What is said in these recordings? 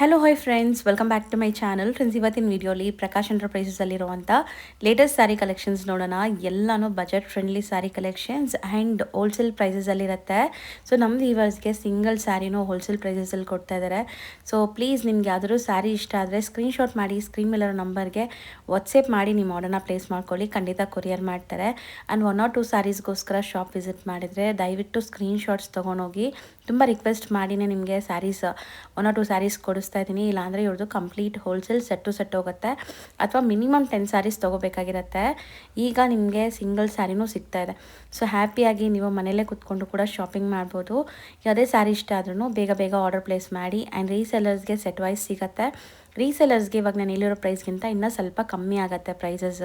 Hello hi friends, welcome back to my channel. Friends, ಇವತ್ತಿನ ವಿಡಿಯೋಲಿ ಪ್ರಕಾಶ್ ಎಂಟರ್ಪ್ರೈಸಸಲ್ಲಿರುವಂಥ ಲೇಟೆಸ್ಟ್ ಸ್ಯಾರಿ ಕಲೆಕ್ಷನ್ಸ್ ನೋಡೋಣ. ಎಲ್ಲನೂ budget friendly sari collections and wholesale ಪ್ರೈಸಸಲ್ಲಿರುತ್ತೆ. ಸೊ ನಮ್ಮ ವ್ಯೂವರ್ಸ್ಗೆ ಸಿಂಗಲ್ ಸ್ಯಾರಿನೂ ಹೋಲ್ಸೇಲ್ ಪ್ರೈಸಸಲ್ಲಿ ಕೊಡ್ತಾ ಇದ್ದಾರೆ. ಸೊ ಪ್ಲೀಸ್ ನಿಮ್ಗೆ ಯಾವ್ದಾದ್ರು ಸ್ಯಾರಿ ಇಷ್ಟ ಆದರೆ ಸ್ಕ್ರೀನ್ಶಾಟ್ ಮಾಡಿ ಸ್ಕ್ರೀನ್ ಮೇಲಿರೋ ನಂಬರ್ಗೆ ವಾಟ್ಸಪ್ ಮಾಡಿ ನಿಮ್ಮ ಆರ್ಡರ್ನ ಪ್ಲೇಸ್ ಮಾಡ್ಕೊಳ್ಳಿ. ಖಂಡಿತ ಕೊರಿಯರ್ ಮಾಡ್ತಾರೆ. ಆ್ಯಂಡ್ 1 or 2 ಸ್ಯಾರೀಸ್ಗೋಸ್ಕರ ಶಾಪ್ ವಿಸಿಟ್ ಮಾಡಿದರೆ ದಯವಿಟ್ಟು ಸ್ಕ್ರೀನ್ಶಾಟ್ಸ್ ತೊಗೊಂಡೋಗಿ. ತುಂಬ ರಿಕ್ವೆಸ್ಟ್ ಮಾಡಿನೇ ನಿಮಗೆ ಸ್ಯಾರೀಸ್ 1 or 2 ಸ್ಯಾರೀಸ್ ಕೊಡಿಸ್ತಾ ಇದ್ದೀನಿ. ಇಲ್ಲಾಂದರೆ ಇವ್ರದ್ದು ಕಂಪ್ಲೀಟ್ ಹೋಲ್ಸೇಲ್ ಸೆಟ್ ಹೋಗುತ್ತೆ, ಅಥವಾ ಮಿನಿಮಮ್ 10 ಸ್ಯಾರೀಸ್ ತೊಗೋಬೇಕಾಗಿರುತ್ತೆ. ಈಗ ನಿಮಗೆ ಸಿಂಗಲ್ ಸ್ಯಾರಿನೂ ಸಿಗ್ತಾ ಇದೆ. ಸೊ ಹ್ಯಾಪಿಯಾಗಿ ನೀವು ಮನೆಯಲ್ಲೇ ಕೂತ್ಕೊಂಡು ಕೂಡ ಶಾಪಿಂಗ್ ಮಾಡ್ಬೋದು. ಯಾವುದೇ ಸ್ಯಾರಿ ಇಷ್ಟ ಆದ್ರೂ ಬೇಗ ಆರ್ಡರ್ ಪ್ಲೇಸ್ ಮಾಡಿ. ಆ್ಯಂಡ್ ರೀಸೆಲ್ಲರ್ಸ್ಗೆ ಸೆಟ್ ವೈಸ್ ಸಿಗುತ್ತೆ. ರೀಸೆಲರ್ಸ್ಗೆ ಇವಾಗ ನಾನು ಹೇಳಿರೋ ಪ್ರೈಸ್ಗಿಂತ ಇನ್ನೂ ಸ್ವಲ್ಪ ಕಮ್ಮಿ ಆಗುತ್ತೆ ಪ್ರೈಸಸ್.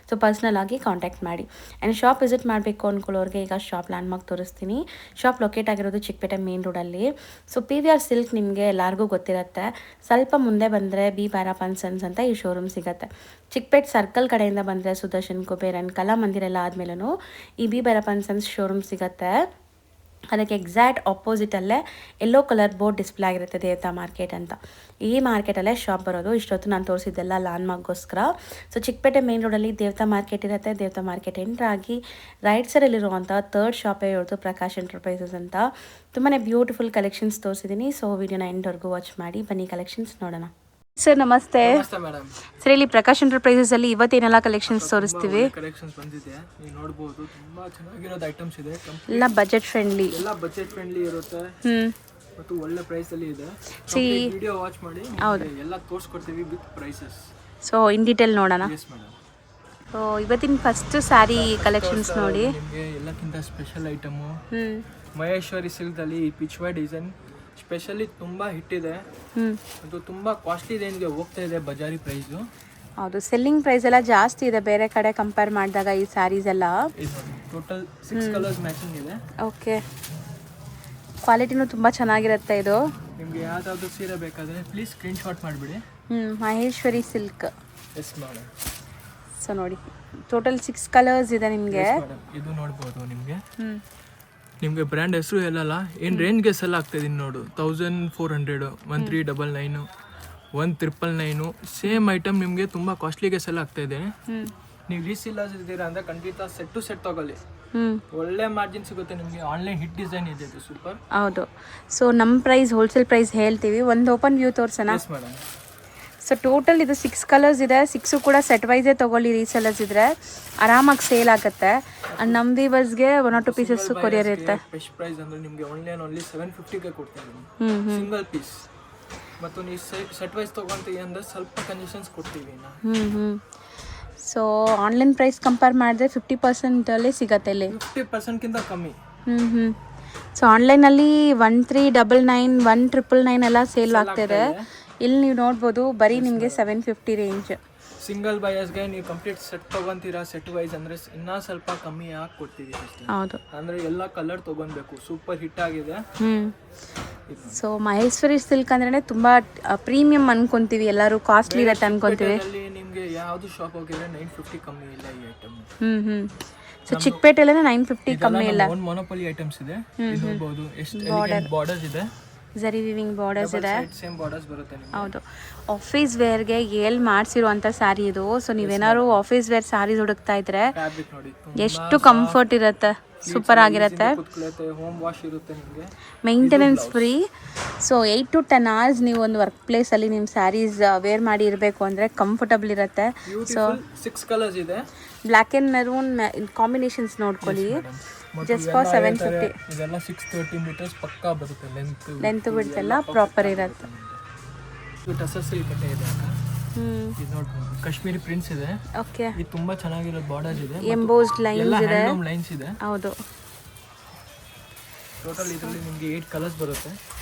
ಸೊ ಪರ್ಸ್ನಲ್ ಆಗಿ ಕಾಂಟ್ಯಾಕ್ಟ್ ಮಾಡಿ. ಆ್ಯಂಡ್ ಶಾಪ್ ವಿಸಿಟ್ ಮಾಡಬೇಕು ಅಂದ್ಕೊಳ್ಳೋರಿಗೆ ಈಗ ಶಾಪ್ ಲ್ಯಾಂಡ್ಮಾರ್ಕ್ ತೋರಿಸ್ತೀನಿ. ಶಾಪ್ ಲೊಕೇಟ್ ಆಗಿರೋದು ಚಿಕ್ಕಪೇಟೆ ಮೇನ್ ರೋಡಲ್ಲಿ. ಸೊ PVR ಸಿಲ್ಕ್ ನಿಮಗೆ ಎಲ್ಲರಿಗೂ ಗೊತ್ತಿರುತ್ತೆ. ಸ್ವಲ್ಪ ಮುಂದೆ ಬಂದರೆ ಬಿ ಭೈರಪ್ಪ ಸನ್ಸ್ ಅಂತ ಈ ಶೋರೂಮ್ ಸಿಗುತ್ತೆ. ಚಿಕ್ಕಪೇಟೆ ಸರ್ಕಲ್ ಕಡೆಯಿಂದ ಬಂದರೆ ಸುದರ್ಶನ್ ಕುಬೇರನ್ ಕಲಾಮಂದಿರ ಎಲ್ಲ ಆದಮೇಲೂ ಈ ಬಿ ಭೈರಪ್ಪ ಸನ್ಸ್ ಶೋರೂಮ್ ಸಿಗುತ್ತೆ. ಅದಕ್ಕೆ ಎಕ್ಸಾಕ್ಟ್ ಆಪೋಸಿಟಲ್ಲೇ ಯೆಲ್ಲೋ ಕಲರ್ ಬೋರ್ಡ್ ಡಿಸ್ಪ್ಲೇ ಆಗಿರುತ್ತೆ, ದೇವತಾ ಮಾರ್ಕೆಟ್ ಅಂತ. ಈ ಮಾರ್ಕೆಟಲ್ಲೇ ಶಾಪ್ ಬರೋದು. ಇಷ್ಟೊತ್ತು ನಾನು ತೋರಿಸಿದ್ದೆಲ್ಲ ಲ್ಯಾಂಡ್ಮಾರ್ಕ್ಗೋಸ್ಕರ. ಸೊ ಚಿಕ್ಕಪೇಟೆ ಮೇನ್ ರೋಡಲ್ಲಿ ದೇವತಾ ಮಾರ್ಕೆಟ್ ಇರುತ್ತೆ. ದೇವತಾ ಮಾರ್ಕೆಟ್ ಎಂಟ್ರ್ ಆಗಿ ರೈಟ್ ಸೈಡಲ್ಲಿರುವಂಥ 3rd ಶಾಪೇ ಇರೋದು ಪ್ರಕಾಶ್ ಎಂಟರ್ಪ್ರೈಸಸ್ ಅಂತ. ತುಂಬಾ ಬ್ಯೂಟಿಫುಲ್ ಕಲೆಕ್ಷನ್ಸ್ ತೋರಿಸಿದ್ದೀನಿ. ಸೊ ವಿಡಿಯೋನ ಎಂಡ್ವರೆಗೂ ವಾಚ್ ಮಾಡಿ. ಬನ್ನಿ ಕಲೆಕ್ಷನ್ಸ್ ನೋಡೋಣ. ಸರ್ ನಮಸ್ತೆ. ಸರ್, ಇಲ್ಲಿ ಪ್ರಕಾಶ್ ಎಂಟರ್ಪ್ರೈಸಸ್ ಅಲ್ಲಿ ಇವತ್ತೇನೆಲ್ಲ ಕಲೆಕ್ಷನ್ಸ್ ತೋರಿಸ್ತೀವಿ? ಕಲೆಕ್ಷನ್ಸ್ ಬಂದಿದೆ, ನೀವು ನೋಡಬಹುದು. ತುಂಬಾ ಚೆನ್ನಾಗಿರೋದು ಐಟಮ್ಸ್ ಇದೆ. ಎಲ್ಲ ಬಜೆಟ್ ಫ್ರೆಂಡ್ಲಿ ಇರುತ್ತೆ ಮತ್ತು ಒಳ್ಳೆ ಪ್ರೈಸ್ ಅಲ್ಲಿ ಇದೆ. ವಿಡಿಯೋ ವಾಚ್ ಮಾಡಿ, ಎಲ್ಲ ತೋರಿಸ್ಕೊಡ್ತೀವಿ with prices. So in detail ನೋಡೋಣ. ಸೊ ಇವತ್ತಿನ ಫಸ್ಟ್ ಸ್ಯಾರಿ ಕಲೆಕ್ಷನ್ಸ್ ನೋಡಿ. ನಿಮಗೆ ಎಲ್ಲಕ್ಕಿಂತ ಸ್ಪೆಷಲ್ ಐಟಮ್ ಮಹೇಶ್ವರಿ ಸಿಲ್ಕ್ ಅಲ್ಲಿ ಪಿಚ್ವಾ ಡಿಸೈನ್ ಸ್ಪೆಷಲಿ ತುಂಬಾ ಹಿಟ್ ಇದೆ. ಅದು ತುಂಬಾ ಕಾಸ್ಟ್ಲಿ ರೇಂಜ್ಗೆ ಹೋಗ್ತಾ ಇದೆ ಬಜಾರಿ ಪ್ರೈಸ್. ಹೌದು, ಸೆಲ್ಲಿಂಗ್ ಪ್ರೈಸ್ ಎಲ್ಲ ಜಾಸ್ತಿ ಇದೆ ಬೇರೆ ಕಡೆ ಕಂಪೇರ್ ಮಾಡಿದಾಗ. ಈ ಸ್ಯಾರೀಸ್ ಎಲ್ಲ ಟೋಟಲ್ 6 ಕಲರ್ಸ್ ಮ್ಯಾಚಿಂಗ್ ಇದೆ. ಓಕೆ, ಕ್ವಾಲಿಟಿನೂ ತುಂಬಾ ಚೆನ್ನಾಗಿರುತ್ತೆ. ಇದು ನಿಮಗೆ ಯಾವ್ದಾದ್ರು ಸೀರೆ ಬೇಕಾದ್ರೆ ಪ್ಲೀಸ್ ಸ್ಕ್ರೀನ್ ಶಾಟ್ ಮಾಡಿಬಿಡಿ. Maheshwari silk. S madam. So ನೋಡಿ, ಟೋಟಲ್ 6 ಕಲರ್ಸ್ ಇದೆ ನಿಮಗೆ. ಇದು ನೋಡ್ಬೋದು. ನಿಮಗೆ ಬ್ರ್ಯಾಂಡ್ ಹೆಸರು ಹೇಳಲ್ಲ, ಏನು ರೇಂಜ್ಗೆ ಸೆಲ್ ಆಗ್ತಾ ಇದೀನಿ ನೋಡು. 1400, 1399, 1999 ಸೇಮ್ ಐಟಮ್ ನಿಮಗೆ ತುಂಬ ಕಾಸ್ಟ್ಲಿಗೆ ಸೆಲ್ ಆಗ್ತಾ ಇದೆ. ನೀವು ರೀಸೇಲರ್ಸ್ ಇದ್ದೀರಾ ಅಂದರೆ ಖಂಡಿತ ಸೆಟ್ ಟು ಸೆಟ್ ತಗೊಳ್ಳಿ. ಒಳ್ಳೆ ಮಾರ್ಜಿನ್ ಸಿಗುತ್ತೆ ನಿಮಗೆ. ಆನ್ಲೈನ್ ಹಿಟ್ ಡಿಸೈನ್ ಇದೆ, ಇದು ಸೂಪರ್. ಹೌದು. ಸೊ ನಮ್ಮ ಪ್ರೈಸ್ ಹೋಲ್ಸೇಲ್ ಪ್ರೈಸ್ ಹೇಳ್ತೀವಿ. ಒಂದು ಓಪನ್ ವ್ಯೂ ತೋರ್ಸೋಣ. Yes madam. ಸೊ ಟೋಟಲ್ ಇದು 6 ಕಲರ್ಸ್ ಇದೆ. 6 ಕೂಡ ಸೆಟ್ ವೈಸೇ ತೊಗೊಳ್ಳಿ. ರೀಸೆಲರ್ಸ್ ಇದ್ರೆ ಆರಾಮಾಗಿ ಸೇಲ್ ಆಗುತ್ತೆ. ಅಂಡ್ ನಮ್ಮ ವೀವರ್ಸ್ಗೆ 1 or 2 ಪೀಸಸ್ ಕೊರಿಯರ್ ಇರುತ್ತೆ. ಬೆಸ್ಟ್ ಪ್ರೈಸ್ ಅಂದ್ರೆ ನಿಮಗೆ ಆನ್ಲೈನ್ ಓನ್ಲಿ 750ಗೆ ಕೊಡ್ತಾ ಇದ್ದೀನಿ ಸಿಂಗಲ್ ಪೀಸ್. ಮತ್ತು ನೀವು ಸೆಟ್ ವೈಸ್ ತೊಗೊಂತೀವಿ ಅಂದ್ರೆ ಸ್ವಲ್ಪ ಕಂಡೀಷನ್ಸ್ ಕೊಡ್ತೀವಿ ನಾವು. ಸೊ ಆನ್ಲೈನ್ ಪ್ರೈಸ್ ಕಂಪೇರ್ ಮಾಡಿದ್ರೆ 50% ಅಲ್ಲಿ ಸಿಗತ್ತೆ. ಇಲ್ಲಿ 50%ಕಿಂತ ಕಮ್ಮಿ. ಸೊ ಆನ್ಲೈನಲ್ಲಿ 1399, 1999 ಎಲ್ಲ ಸೇಲ್ ಆಗ್ತಿದೆ. ಇಲ್ಲಿ ನೀವು ನೋಡ್ಬೋದು, ಬರೀ ನಿಮಗೆ 750 ರೇಂಜ್. ಸಿಂಗಲ್ ಬಯರ್ಸ್ಗೆ ನೀವು ಕಂಪ್ಲೀಟ್ ಸೆಟ್ ತೊಗೊಂತೀರಾ ಸೆಟ್ ವೈಸ್ ಅಂದರೆ ಇನ್ನೂ ಸ್ವಲ್ಪ ಕಮ್ಮಿ ಹಾಕಿ ಕೊಡ್ತೀವಿ. ಹೌದು, ಅಂದರೆ ಎಲ್ಲ ಕಲರ್ ತೊಗೊಬೇಕು. ಸೂಪರ್ ಹಿಟ್ ಆಗಿದೆ. ಸೊ ಮಹೇಶ್ವರಿ ಸಿಲ್ಕ್ ಅಂದ್ರೆ ತುಂಬಾ ಪ್ರೀಮಿಯಂ ಅನ್ಕೊಂತೀವಿ, ಎಲ್ಲರೂ ಕಾಸ್ಟ್ಲಿ ಇರತ್ತೆ ಅನ್ಕೊಂತೀವಿ. ನಿಮಗೆ ಯಾವುದು ಶಾಪ್ ಹೋಗಿದ್ರೆ 950 ಕಮ್ಮಿ ಇಲ್ಲ ಈ ಐಟಮ್. ಸೊ ಚಿಕ್ಕಪೇಟೆಲ್ಲೇ 950 ಕಮ್ಮಿ ಇಲ್ಲ. ಮೊನೋಪೊಲಿ ಐಟಮ್ಸ್ ಇದೆ. ನೋಡಬಹುದು ಎಷ್ಟು ಬಾರ್ಡರ್ಸ್ ಇದೆ. ಜರಿ ವಿವಿಂಗ್ ಬಾರ್ಡರ್ಸ್ ಇದೆ. ಸೇಮ್ ಬಾರ್ಡರ್ಸ್ ಬರುತ್ತೆ ನಿಮಗೆ. ಹೌದು, ಆಫೀಸ್ ವೇರ್ಗೆ ಮಾಡಿಸಿರುವಂಥ ಸ್ಯಾರಿ ಇದು. ಸೊ ನೀವೇನಾದ್ರು ಆಫೀಸ್ ವೇರ್ ಸ್ಯಾರೀಸ್ ಹುಡುಕ್ತಾ ಇದ್ರೆ ಫ್ಯಾಬ್ರಿಕ್ ನೋಡಿ ಎಷ್ಟು ಕಂಫರ್ಟ್ ಇರುತ್ತೆ, ಸೂಪರ್ ಆಗಿರುತ್ತೆ. ಹೋಮ್ ವಾಶ್ ಇರುತ್ತೆ ನಿಮಗೆ, maintenance free. So 8 to 10 hours ನೀವು ಒಂದು ವರ್ಕ್ ಪ್ಲೇಸಲ್ಲಿ ನಿಮ್ಮ ಸ್ಯಾರೀಸ್ ವೇರ್ ಮಾಡಿ ಇರಬೇಕು ಅಂದರೆ ಕಂಫರ್ಟಬಲ್ ಇರುತ್ತೆ. ಸೊ 6 ಕಲರ್ಸ್ ಇದೆ. ಬ್ಲ್ಯಾಕ್ ಆ್ಯಂಡ್ ಮೆರೂನ್ ಕಾಂಬಿನೇಷನ್ಸ್ ನೋಡ್ಕೊಳ್ಳಿ. Just for 750. ಇದೆಲ್ಲ 630 ಮೀಟರ್ಸ್ ಪಕ್ಕಾ ಬರುತ್ತೆ. ಲೆಂತ್ ಬಿಡ್ತೆಲ್ಲ ಪ್ರಾಪರ್ ಇರುತ್ತೆ. ಟಸರ್ಸ್ ಕಟ್ಟೆ ಇದೆ. ಇದು ನೋಡ್ಬೋದು, ಕಾಶ್ಮೀರಿ ಪ್ರಿಂಟ್ಸ್ ಇದೆ. ಓಕೆ, ಇದು ತುಂಬಾ ಚೆನ್ನಾಗಿರೋ ಬಾರ್ಡರ್ಸ್ ಇದೆ. ಎಂಬೋಸ್ಡ್ ಲೈನ್ಸ್ ಇದೆ. ಲೈನ್ಸ್ ಇದೆ. ಹೌದು. ಟೋಟಲ್ ಇದರಲ್ಲಿ ನಿಮಗೆ 8 ಕಲರ್ಸ್ ಬರುತ್ತೆ.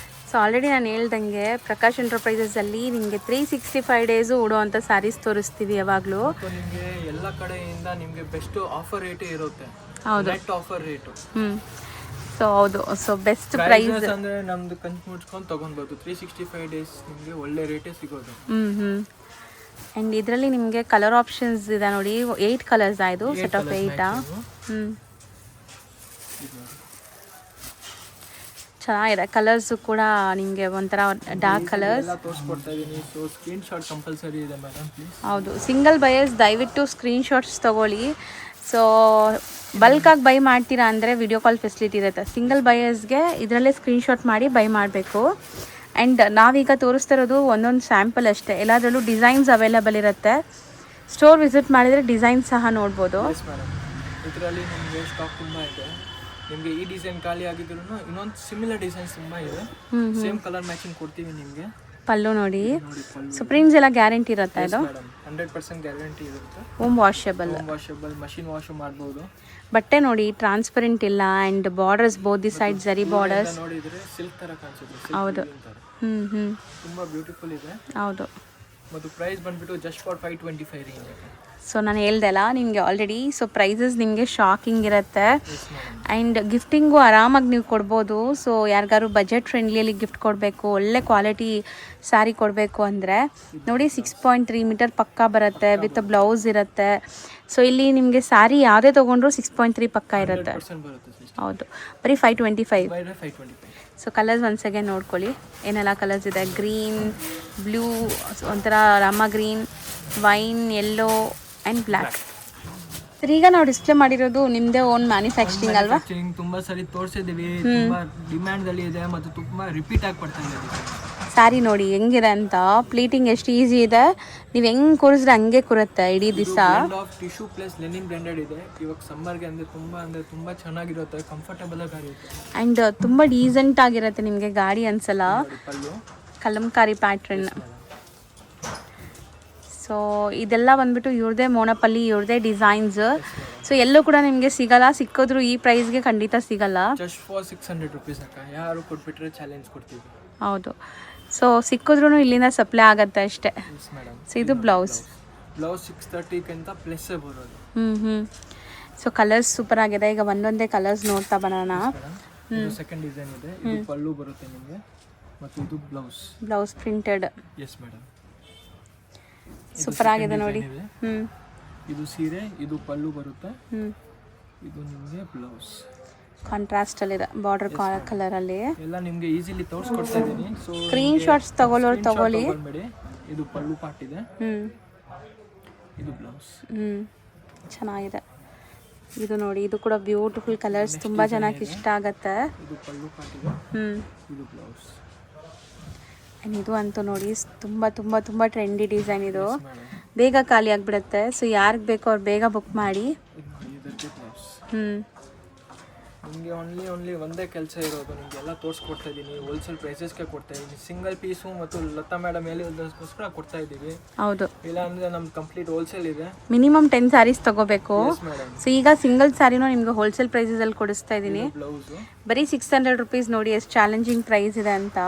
ಸೊ ಆಲ್ರೆಡಿ ನಾನು ಹೇಳ್ದಂಗೆ ಪ್ರಕಾಶ್ ಎಂಟರ್ಪ್ರೈಸಸಲ್ಲಿ ನಿಮಗೆ 365 ಡೇಸು ಉಡುವಂಥ ಸ್ಯಾರೀಸ್ ತೋರಿಸ್ತೀವಿ ಯಾವಾಗಲೂ. ನಿಮಗೆ ಎಲ್ಲ ಕಡೆಯಿಂದ ನಿಮಗೆ ಬೆಸ್ಟ್ ಆಫರ್ ರೇಟೇ ಇರುತ್ತೆ. ಹೌದು, ನೆಟ್ ಆಫರ್ ರೇಟು. ಸೊ ಹೌದು. ಸೊ ಬೆಸ್ಟ್ ಪ್ರೈಸ್ ಅಂದರೆ ನಮ್ದು ಕಂತು ಮುಚ್ಕೊಂಡು ತೊಗೊಳ್ಬೋದು. 365 ಡೇಸ್ ನಿಮಗೆ ಒಳ್ಳೆ ರೇಟೇ ಸಿಗೋದು. ಆ್ಯಂಡ್ ಇದರಲ್ಲಿ ನಿಮಗೆ ಕಲರ್ ಆಪ್ಷನ್ಸ್ ಇದೆ ನೋಡಿ. 8 ಕಲರ್ಸ್ ಆಯಿತು, ಸೆಟ್ ಆಫ್ 8. ಚೆನ್ನಾಗಿದೆ ಕಲರ್ಸು ಕೂಡ ನಿಮಗೆ ಒಂಥರ ಡಾರ್ಕ್ ಕಲರ್ಸ್. ಎಲ್ಲ ತೋರಿಸ್ಕೊಡ್ತಾ ಇದ್ದೀನಿ. ಸೊ ಸ್ಕ್ರೀನ್ ಶಾಟ್ ಕಂಪಲ್ಸರಿ ಇದೆ ಮೇಡಮ್ ಪ್ಲೀಸ್. ಹೌದು, ಸಿಂಗಲ್ ಬಯರ್ಸ್ ದಯವಿಟ್ಟು ಸ್ಕ್ರೀನ್ ಶಾಟ್ಸ್ ತೊಗೊಳ್ಳಿ. ಸೊ ಬಲ್ಕಾಗಿ ಬೈ ಮಾಡ್ತೀರಾ ಅಂದರೆ ವಿಡಿಯೋ ಕಾಲ್ ಫೆಸಿಲಿಟಿ ಇರುತ್ತೆ. ಸಿಂಗಲ್ ಬಯರ್ಸ್ಗೆ ಇದರಲ್ಲೇ ಸ್ಕ್ರೀನ್ ಶಾಟ್ ಮಾಡಿ ಬೈ ಮಾಡಬೇಕು. ಆ್ಯಂಡ್ ನಾವೀಗ ತೋರಿಸ್ತಾ ಇರೋದು ಒಂದೊಂದು ಸ್ಯಾಂಪಲ್ ಅಷ್ಟೇ, ಎಲ್ಲದರಲ್ಲೂ ಡಿಸೈನ್ಸ್ ಅವೈಲೇಬಲ್ ಇರುತ್ತೆ. ಸ್ಟೋರ್ ವಿಸಿಟ್ ಮಾಡಿದರೆ ಡಿಸೈನ್ ಸಹ ನೋಡ್ಬೋದು. ಎಸ್ ಮೇಡಮ್, ಇದರಲ್ಲಿ ನಿಮಗೆ ಸ್ಟಾಕ್ ತುಂಬ ಇದೆ. ನಿಮಗೆ ಈ ಡಿಸೈನ್ ಖಾಲಿ ಆಗಿದ್ರು ಇನ್ನೊಂದು ಸಿಮಿಲರ್ ಡಿಸೈನ್ಸ್ ತುಂಬ ಇದೆ. ಸೇಮ್ ಕಲರ್ ಮ್ಯಾಚಿಂಗ್ ಕೊಡ್ತೀವಿ ನಿಮಗೆ. ಪಲ್ಲು ನೋಡಿ, ಸೊ ಪ್ರಿಂಟ್ಸ್ ಎಲ್ಲ ಗ್ಯಾರಂಟಿ ಇರುತ್ತೆ ಇದು. ಮೇಡಮ್ 100% ಗ್ಯಾರಂಟಿ ಇರುತ್ತೆ. ಹೋಮ್ ವಾಷಬಲ್, ಮಷಿನ್ ವಾಶ್ ಮಾಡ್ಬೋದು. ಬಟ್ಟೆ ನೋಡಿ ಟ್ರಾನ್ಸ್ಪರೆಂಟ್ ಇಲ್ಲ. And borders both the side ಜರಿ ಬಾರ್ಡರ್ಸ್ ನೋಡಿದರೆ ಸಿಲ್ಕ್ ಥರ ಕಾಣಿಸುತ್ತೆ. ಹೌದು, ತುಂಬ ಬ್ಯೂಟಿಫುಲ್ ಇದೆ. ಹೌದು. ಮತ್ತು ಪ್ರೈಸ್ ಬಂದುಬಿಟ್ಟು ಜಸ್ಟ್ ಫಾರ್ 525 ರೇಂಜ್. ಸೊ ನಾನು ಹೇಳ್ದೆ ಅಲ್ಲ ನಿಮಗೆ ಆಲ್ರೆಡಿ. ಸೊ ಪ್ರೈಸಸ್ ನಿಮಗೆ ಶಾಕಿಂಗ್ ಇರುತ್ತೆ. ಆ್ಯಂಡ್ ಗಿಫ್ಟಿಂಗು ಆರಾಮಾಗಿ ನೀವು ಕೊಡ್ಬೋದು. ಸೊ ಯಾರಿಗಾರು ಬಜೆಟ್ ಫ್ರೆಂಡ್ಲಿಯಲ್ಲಿ ಗಿಫ್ಟ್ ಕೊಡಬೇಕು, ಒಳ್ಳೆ ಕ್ವಾಲಿಟಿ ಸ್ಯಾರಿ ಕೊಡಬೇಕು ಅಂದರೆ ನೋಡಿ 6.3 ಮೀಟರ್ ಪಕ್ಕ ಬರುತ್ತೆ, ವಿತ್ ಬ್ಲೌಸ್ ಇರುತ್ತೆ. ಸೊ ಇಲ್ಲಿ ನಿಮಗೆ ಸ್ಯಾರಿ ಯಾವುದೇ ತೊಗೊಂಡ್ರು 6.3 ಪಕ್ಕ ಇರುತ್ತೆ. ಹೌದು, ಬರೀ 525. ಸೊ ಕಲರ್ಸ್ ಒನ್ಸ್ ಅಗೇನ್ ನೋಡ್ಕೊಳ್ಳಿ ಏನೆಲ್ಲ ಕಲರ್ಸ್ ಇದೆ. ಗ್ರೀನ್, ಬ್ಲೂ, ಒಂಥರ ರಾಮ green, wine, yellow and black. Sir ಈಗ ನಾವು ಡಿಸ್ಪ್ಲೇ ಮಾಡಿರೋದು ನಿಮ್ಮದೇ ಓನ್ ಮ್ಯಾನುಫ್ಯಾಕ್ಚರಿಂಗ್ ಅಲ್ವಾ? ತುಂಬ ಸರಿ ತೋರಿಸಿದ್ದೀವಿ, ತುಂಬ ಡಿಮ್ಯಾಂಡಲ್ಲಿ ಇದೆ ಮತ್ತು ತುಂಬ ರಿಪೀಟ್ ಆಗಿ ಬರ್ತಾ ಇದೆ. ಸ್ಯಾರಿ ನೋಡಿ ಹೆಂಗಿದೆ ಅಂತ. ಪ್ಲೀಟಿಂಗ್ ಎಷ್ಟು ಈಸಿ ಇದೆ, ನೀವು ಹೆಂಗೆ ಕೂರಿಸಿದ್ರೆ ಹಂಗೆ ಕೂರುತ್ತೆ ಇಡೀ ದಿವಸ. ಟಿಶ್ಯೂ ಪ್ಲಸ್ ಲೆನಿನ್ ಬ್ಲೆಂಡೆಡ್ ಇದೆ. ಇವಾಗ ಸಮ್ಮರ್ಗೆ ಅಂದರೆ ತುಂಬ ಚೆನ್ನಾಗಿರುತ್ತೆ, ಕಂಫರ್ಟಬಲ್ ಆಗಿರುತ್ತೆ. ಆ್ಯಂಡ್ ತುಂಬ ಡೀಸೆಂಟ್ ಆಗಿರುತ್ತೆ, ನಿಮಗೆ ಗಾಡಿ ಅನ್ಸಲ್ಲ. ಪಲ್ಲು ಕಲಂಕಾರಿ ಪ್ಯಾಟ್ರನ್. ಸೊ ಇದೆಲ್ಲ ಬಂದ್ಬಿಟ್ಟು ಇವ್ರದೇ ಮೋನಪಲ್ಲಿ, ಇವ್ರದೇ ಡಿಸೈನ್ಸ್. ಸೊ ಎಲ್ಲೂ ಕೂಡ ನಿಮಗೆ ಸಿಗಲ್ಲ, ಸಿಕ್ಕಿದ್ರು ಈ ಪ್ರೈಸ್ಗೆ ಖಂಡಿತ ಸಿಗಲ್ಲ. ಜಸ್ಟ್ ಫಾರ್ 600 ರುಪೀಸ್ ಅಕ್ಕ, ಯಾರು ಕೊಟ್ಬಿಟ್ರೆ ಚಾಲೆಂಜ್ ಕೊಡ್ತೀವಿ. ಹೌದು, ಸೊ ಸಿಕ್ಕಿದ್ರೂ ಇಲ್ಲಿಂದ ಸಪ್ಲೈ ಆಗುತ್ತೆ ಅಷ್ಟೇ. ಸೊ ಇದು ಬ್ಲೌಸ್ 630 ಪ್ಲಸ್ ಬರೋದು. ಸೊ ಕಲರ್ಸ್ ಸೂಪರ್ ಆಗಿದೆ. ಈಗ ಒಂದೊಂದೇ ಕಲರ್ಸ್ ನೋಡ್ತಾ ಬರೋಣ. ಇದು ಸೆಕೆಂಡ್ ಡಿಸೈನ್ ಇದೆ. ಇದು ಪಲ್ಲು ಬರುತ್ತೆ ನಿಮಗೆ ಮತ್ತು ಇದು blouse printed. Yes madam, super ಆಗಿದೆ ನೋಡಿ. ಇದು ಸೀರೆ, ಇದು ಪಲ್ಲು ಬರುತ್ತೆ. ಇದು ನಿಮಗೆ ಬ್ಲೌಸ್ ಕಾಂಟ್ರಾಸ್ಟ್ ಅಲ್ಲಿ ಇದೆ, ಬಾರ್ಡರ್ ಕಲರ್ ಅಲ್ಲಿ. ಎಲ್ಲ ನಿಮಗೆ ಈಜಿಲಿ ತೋರಿಸ್ಕೊಡ್ತಾ ಇದ್ದೀನಿ. ಸೊ ಸ್ಕ್ರೀನ್ ಶಾಟ್ಸ್ ತಗೊಳ್ಳೋರು ತಗೊಳ್ಳಿ. ಇದು ಪಲ್ಲು ಪಾರ್ಟ್ ಇದೆ, ಇದು ಬ್ಲೌಸ್. ಚೆನ್ನಾಗಿದೆ ಇದು ನೋಡಿ. ಇದು ಕೂಡ ಬ್ಯೂಟಿಫುಲ್ ಕಲರ್ಸ್, ತುಂಬಾ ಜನಕ್ಕೆ ಇಷ್ಟ ಆಗತ್ತೆ. ಇದು ಪಲ್ಲು ಪಾರ್ಟ್ ಇದೆ, ಇದು ಬ್ಲೌಸ್. ಇದು ಅಂತೂ ನೋಡಿ ತುಂಬ ತುಂಬ ತುಂಬ ಟ್ರೆಂಡಿ ಡಿಸೈನ್. ಇದು ಬೇಗ ಖಾಲಿ ಆಗಿಬಿಡುತ್ತೆ. ಸೊ ಯಾರಿಗೆ ಬೇಕೋ ಅವ್ರು ಬೇಗ ಬುಕ್ ಮಾಡಿ. ನಿಮಗೆ ಓನ್ಲಿ ಒಂದೇ ಕೆಲಸ ಇರೋದು, ನಿಮಗೆಲ್ಲ ತೋರಿಸ್ಕೊಡ್ತಾ ಇದ್ದೀನಿ. ಹೋಲ್ಸೇಲ್ ಪ್ರೈಸಸ್ಗೆ ಕೊಡ್ತಾ ಇದ್ದೀನಿ. ಸಿಂಗಲ್ ಪೀಸು ಮತ್ತು ಲತಾ ಮೇಡಮ್ ಹೇಳಿದಕ್ಕೋಸ್ಕರ ಕೊಡ್ತಾ ಇದ್ದೀವಿ. ಹೌದು, ಇಲ್ಲ ಅಂದರೆ ನಮ್ದು ಕಂಪ್ಲೀಟ್ ಹೋಲ್ಸೇಲ್ ಇದೆ. ಮಿನಿಮಮ್ 10 ಸ್ಯಾರೀಸ್ ತಗೋಬೇಕು. ಸೊ ಈಗ ಸಿಂಗಲ್ ಸ್ಯಾರಿನೂ ನಿಮ್ಗೆ ಹೋಲ್ಸೇಲ್ ಪ್ರೈಸಲ್ಲಿ ಕೊಡಿಸ್ತಾ ಇದ್ದೀನಿ. ಬ್ಲೌಸು ಬರೀ 600 ರುಪೀಸ್. ನೋಡಿ ಎಷ್ಟು ಚಾಲೆಂಜಿಂಗ್ ಪ್ರೈಸ್ ಇದೆ ಅಂತ.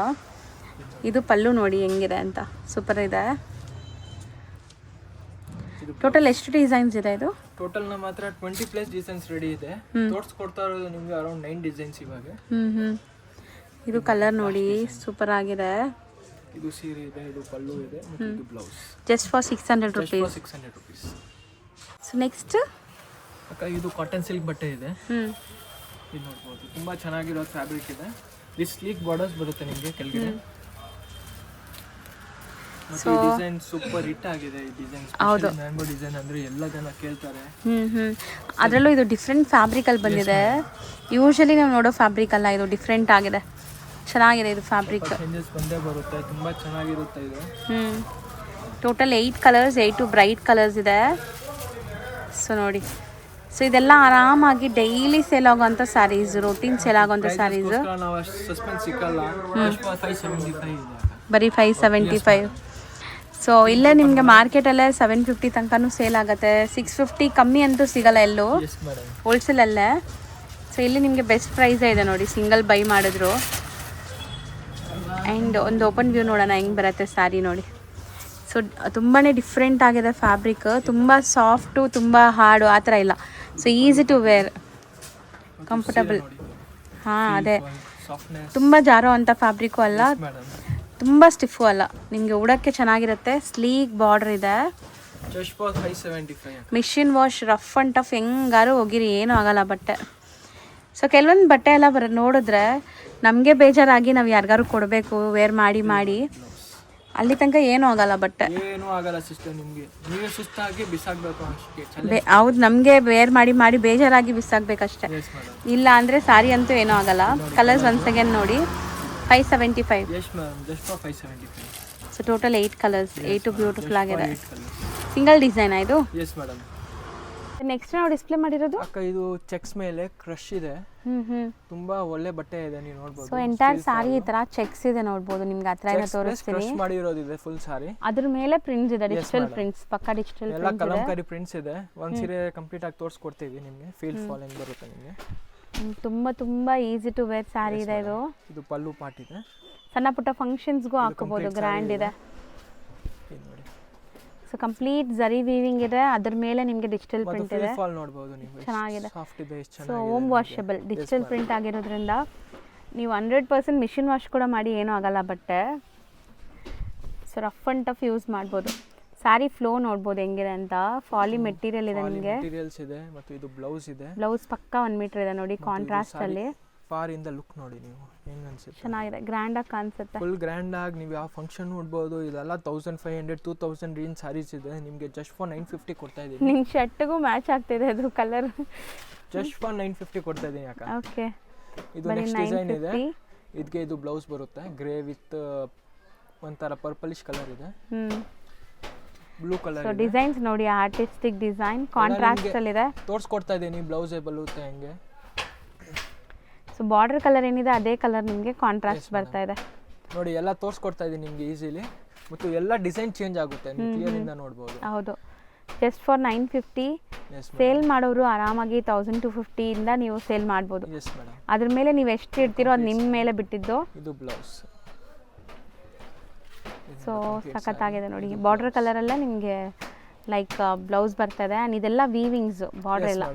ಇದು ಪಲ್ಲು ನೋಡಿ ಹೆಂಗಿದೆ ಅಂತ, ಸೂಪರ್ ಇದೆ. ಟೋಟಲ್ ಎಷ್ಟು ಡಿಸೈನ್ಸ್ ಇದೆ ಇದು? ಟೋಟಲ್ ನಮ್ಮ ಹತ್ರ 20+ ಡಿಸೈನ್ಸ್ ರೆಡಿ ಇದೆ. ತೋರಿಸ್ಕೊಡ್ತಾ ಇರೋದು ನಿಮಗೆ ಅರೌಂಡ್ 9 ಡಿಸೈನ್ಸ್ ಇವಾಗ. ಇದು ಕಲರ್ ನೋಡಿ ಸೂಪರ್ ಆಗಿದೆ. ಇದು ಸೀರೆ ಇದೆ, ಇದು ಪಲ್ಲು ಇದೆ ಮತ್ತು ಇದು blouse. Just for 600 rupees. So next ಅಕ್ಕ, ಇದು ಕಾಟನ್ ಸಿಲ್ಕ್ ಬಟ್ಟೆ ಇದೆ. ಇದು ನೋಡ್ಬೋದು, ತುಂಬ ಚೆನ್ನಾಗಿರೋ ಫ್ಯಾಬ್ರಿಕ್ ಇದೆ. ಈ ಸ್ಲೀಕ್ ಬಾರ್ಡರ್ಸ್ ಬರುತ್ತೆ ನಿಮಗೆ ಕೆಳಗಡೆ. ಮತ್ತು ಈ ಡಿಸೈನ್ ಸೂಪರ್ ಹಿಟ್ ಆಗಿದೆ. ಈ ಡಿಸೈನ್ ಮ್ಯಾಂಗೋ ಡಿಸೈನ್ ಅಂದರೆ ಎಲ್ಲ ಜನ ಕೇಳ್ತಾರೆ. ಅದರಲ್ಲೂ ಇದು ಡಿಫ್ರೆಂಟ್ ಫ್ಯಾಬ್ರಿಕಲ್ಲಿ ಬಂದಿದೆ. ಯೂಶಲಿ ನಾವು ನೋಡೋ ಫ್ಯಾಬ್ರಿಕ್ ಅಲ್ಲ, ಇದು ಡಿಫ್ರೆಂಟ್ ಆಗಿದೆ. ಚೆನ್ನಾಗಿದೆ ಇದು ಫ್ಯಾಬ್ರಿಕ್. ಚೇಂಜಸ್ ಬಂದೇ ಬರುತ್ತೆ, ತುಂಬ ಚೆನ್ನಾಗಿರುತ್ತೆ ಇದು. ಟೋಟಲ್ 8 ಕಲರ್ಸ್, 8 ಬ್ರೈಟ್ ಕಲರ್ಸ್ ಇದೆ. ಸೊ ನೋಡಿ, ಸೊ ಇದೆಲ್ಲ ಆರಾಮಾಗಿ ಡೈಲಿ ಸೇಲ್ ಆಗೋಂಥ ಸ್ಯಾರೀಸ್, ರೊಟೀನ್ ಸೇಲ್ ಆಗೋಂಥ ಸ್ಯಾರೀಸ್. ನಾವು ಅಷ್ಟು ಸಸ್ಪೆನ್ಸ್ ಸಿಕ್ಕಲ್ಲ. 575 ಇದೆ, ಬರೀ 575. ಸೊ ಇಲ್ಲೇ ನಿಮಗೆ ಮಾರ್ಕೆಟಲ್ಲೇ 750 ತನಕನೂ ಸೇಲ್ ಆಗುತ್ತೆ. 650 ಕಮ್ಮಿ ಅಂತೂ ಸಿಗಲ್ಲ ಎಲ್ಲೂ ಹೋಲ್ಸೇಲಲ್ಲೇ. ಸೊ ಇಲ್ಲಿ ನಿಮಗೆ ಬೆಸ್ಟ್ ಪ್ರೈಸೇ ಇದೆ ನೋಡಿ, ಸಿಂಗಲ್ ಬೈ ಮಾಡಿದ್ರು. ಆ್ಯಂಡ್ ಒಂದು ಓಪನ್ ವ್ಯೂ ನೋಡೋಣ ಹೆಂಗೆ ಬರುತ್ತೆ ಸ್ಯಾರಿ ನೋಡಿ. ಸೊ ತುಂಬಾ ಡಿಫ್ರೆಂಟ್ ಆಗಿದೆ ಫ್ಯಾಬ್ರಿಕ್. ತುಂಬ ಸಾಫ್ಟು, ತುಂಬ ಹಾರ್ಡು ಆ ಥರ ಇಲ್ಲ. So easy to wear, comfortable. ಹಾಂ ಅದೇ, ತುಂಬ ಜಾರೋ ಅಂಥ ಫ್ಯಾಬ್ರಿಕ್ಕು ಅಲ್ಲ, ತುಂಬ ಸ್ಟಿಫು ಅಲ್ಲ. ನಿಮಗೆ ಉಡೋಕ್ಕೆ ಚೆನ್ನಾಗಿರುತ್ತೆ. ಸ್ಲೀಕ್ ಬಾರ್ಡರ್ ಇದೆ. Machine wash, rough and tough ಹೆಂಗಾರು ಹೋಗಿರಿ ಏನೂ ಆಗಲ್ಲ ಬಟ್ಟೆ. ಸೊ ಕೆಲವೊಂದು ಬಟ್ಟೆ ಎಲ್ಲ ನೋಡಿದ್ರೆ ನಮಗೆ ಬೇಜಾರಾಗಿ ನಾವು ಯಾರಿಗಾರು ಕೊಡಬೇಕು ವೇರ್ ಮಾಡಿ ಮಾಡಿ, ಅಲ್ಲಿ ತನಕ ಏನೂ ಆಗಲ್ಲ ಬಟ್ಟೆ. ಏನೂ ಆಗಲ್ಲ ಸಿಸ್ಟರ್, ನಿಮಗೆ ನೀವೇ ಸುಸ್ತಾಗಿ ಬಿಸಾಕಬೇಕು ಅಷ್ಟೇ. ಹೌದು, ನಮಗೆ ವೇರ್ ಮಾಡಿ ಮಾಡಿ ಬೇಜಾರಾಗಿ ಬಿಸಾಕ್ಬೇಕಷ್ಟೆ. ಇಲ್ಲ ಅಂದರೆ ಸಾರಿ ಅಂತೂ ಏನೂ ಆಗಲ್ಲ. ಕಲರ್ಸ್ ಒನ್ಸ್ ಅಗೇನ್ ನೋಡಿ, 575. Yes ma'am, just for 575. So total 8 colours, 8 beautiful ಆಗಿದೆ. ಸಿಂಗಲ್ ಡಿಸೈನ್ ಇದು. Yes madam. ನೆಕ್ಸ್ಟ್ ನಾವು ಡಿಸ್ಪ್ಲೇ ಮಾಡಿರೋದು ಅಕ್ಕ, ಇದು ಚೆಕ್ಸ್ ಮೇಲೆ ಕ್ರಶ್ ಇದೆ. ತುಂಬಾ ಒಳ್ಳೆ ಬಟ್ಟೆ ಇದೆ, ನೀವು ನೋಡಬಹುದು. ಸೊ ಎಂಟೈರ್ ಸಾರಿ ಈ ತರ ಚೆಕ್ಸ್ ಇದೆ ನೋಡಬಹುದು. ನಿಮ್ಗೆ ಹತ್ರ ಏನೋ ತೋರಿಸ್ತೀನಿ. ಕ್ರಶ್ ಮಾಡಿರೋದಿದೆ ಫುಲ್ ಸಾರಿ. ಅದ್ರ ಮೇಲೆ ಪ್ರಿಂಟ್ಸ್ ಇದೆ, ಡಿಜಿಟಲ್ ಪ್ರಿಂಟ್ಸ್, ಪಕ್ಕಾ ಡಿಜಿಟಲ್ ಪ್ರಿಂಟ್ಸ್ ಇದೆ. ಎಲ್ಲ ಕಲಂಕಾರಿ ಪ್ರಿಂಟ್ಸ್ ಇದೆ. ಒಂದ್ ಸೀರೆ ಕಂಪ್ಲೀಟ್ ಆಗಿ ತೋರಿಸ್ಕೊಡ್ತೀವಿ ನಿಮಗೆ. ಫೀಲ್ ಫಾಲ್ ಹೆಂಗ್ ಬರುತ್ತೆ ನಿಮಗೆ. ತುಂಬಾ ತುಂಬಾ ಈಸಿ ಟು ವೇರ್ ಸಾರಿ ಇದೆ ಇದು. ಇದು ಪಲ್ಲು ಪಾರ್ಟ್ ಇದೆ. ಸಣ್ಣ ಪುಟ್ಟ ಫಂಕ್ಷನ್ಸ್ಗೂ ಹಾಕೋಬಹುದು, ಗ್ರ್ಯಾಂಡ್ ಇದೆ. ನೋಡಿ, ಸೊ ಕಂಪ್ಲೀಟ್ ಜರಿ ವೀವಿಂಗ್ ಇದೆ, ಅದ್ರ ಮೇಲೆ ನಿಮಗೆ ಡಿಜಿಟಲ್ ಪ್ರಿಂಟ್ ಇದೆ. ಫಾಲ್ ನೋಡಬಹುದು ನೀವು. ಚೆನ್ನಾಗಿದೆ, ಸಾಫ್ಟ್ ಇದೆ, ಎಷ್ಟು ಸೊ ಚೆನ್ನಾಗಿದೆ. ಹೋಮ್ ವಾಷಬಲ್ ಡಿಜಿಟಲ್ ಪ್ರಿಂಟ್ ಆಗಿರೋದ್ರಿಂದ ನೀವು 100% ಮಿಷಿನ್ ವಾಶ್ ಕೂಡ ಮಾಡಿ ಏನೂ ಆಗಲ್ಲ ಬಟ್ಟೆ. So rough and tough use ಮಾಡ್ಬೋದು. ಸ್ಯಾರಿ ಫ್ಲೋ ನೋಡ್ಬೋದು ಹೆಂಗಿದೆ ಅಂತ. ಫಾಲಿ ಮೆಟೀರಿಯಲ್ ಇದೆ ನಿಮಗೆ. ಮೆಟೀರಿಯಲ್ಸ್ ಇದೆ ಮತ್ತು ಇದು ಬ್ಲೌಸ್ ಇದೆ. ಬ್ಲೌಸ್ ಪಕ್ಕ 1 ಮೀಟರ್ ಇದೆ ನೋಡಿ, ಕಾಂಟ್ರಾಸ್ಟ್ ಅಲ್ಲಿ. ಫಾರ್ ಇಂದ ಲುಕ್ ನೋಡಿ ನೀವು, ಹೆಂಗ್ ಅನ್ಸುತ್ತೆ. ಚೆನ್ನಾಗಿದೆ, ಗ್ರ್ಯಾಂಡ್ ಆಗಿ ಕಾಣಿಸುತ್ತೆ. ಫುಲ್ ಗ್ರ್ಯಾಂಡ್ ಆಗಿ ನೀವು ಯಾವ ಫಂಕ್ಷನ್ ನೋಡ್ಬೋದು. ಇದೆಲ್ಲ 1500 2000 ರೇಂಜ್ ಸಾರೀಸ್ ಇದೆ. ನಿಮಗೆ ಜಸ್ಟ್ ಫಾರ್ 950 ಕೊಡ್ತಾ ಇದ್ದೀನಿ. ನಿನ್ನ ಶರ್ಟ್ಗೂ ಮ್ಯಾಚ್ ಆಗ್ತಿದೆ ಅದು ಕಲರ್. ಜಸ್ಟ್ ಫಾರ್ 950 ಕೊಡ್ತಾ ಇದ್ದೀನಿ ಅಕ್ಕ. ಓಕೆ, ಇದು ನೆಕ್ಸ್ಟ್ ಡಿಸೈನ್ ಇದೆ. ಇದಕ್ಕೆ ಇದು ಬ್ಲೌಸ್ ಬರುತ್ತೆ, ಗ್ರೇ ವಿತ್ ಒಂಥರ ಪರ್ಪಲಿಶ್ ಕಲರ್ ಇದೆ. Blue colour. ಸೊ ಡಿಸೈನ್ಸ್ ನೋಡಿ, ಆರ್ಟಿಸ್ಟಿಕ್ ಡಿಸೈನ್ ಕಾಂಟ್ರಾಸ್ಟ್ ಅಲ್ಲಿ ಇದೆ. ತೋರಿಸ್ಕೊಡ್ತಾ ಇದ್ದೀನಿ, ಬ್ಲೌಸ್ ಬರುತ್ತೆ ಹೆಂಗೆ. ಸೊ ಬಾರ್ಡರ್ ಕಲರ್ ಏನಿದೆ ಅದೇ ಕಲರ್ ನಿಮಗೆ ಕಾಂಟ್ರಾಸ್ಟ್ ಬರ್ತಾ ಇದೆ ನೋಡಿ. ಎಲ್ಲ ತೋರಿಸ್ಕೊಡ್ತಾ ಇದ್ದೀನಿ ನಿಮಗೆ ಈಸಿಲಿ. ಮತ್ತು ಎಲ್ಲ ಡಿಸೈನ್ ಚೇಂಜ್ ಆಗುತ್ತೆ, ನೀವು ಕ್ಲಿಯರ್ ಇಂದ ನೋಡಬಹುದು. ಹೌದು, ಜಸ್ಟ್ ಫಾರ್ 950. ಸೇಲ್ ಮಾಡೋರು ಆರಾಮಾಗಿ 1250 ಇಂದ ನೀವು ಸೇಲ್ ಮಾಡ್ಬೋದು. ಅದ್ರ ಮೇಲೆ ನೀವು ಎಷ್ಟು ಇಡ್ತೀರೋ ಅದು ನಿಮ್ಮ ಮೇಲೆ ಬಿಟ್ಟಿದ್ದು. ಇದು ಬ್ಲೌಸ್. ಸೊ ಸಖತ್ತಾಗಿದೆ ನೋಡಿ, ಬಾರ್ಡರ್ ಕಲರಲ್ಲೇ ನಿಮಗೆ ಲೈಕ್ ಬ್ಲೌಸ್ ಬರ್ತಾ ಇದೆ. ಆ್ಯಂಡ್ ಇದೆಲ್ಲ ವೀವಿಂಗ್ಸ್ ಬಾರ್ಡರ್ ಎಲ್ಲ.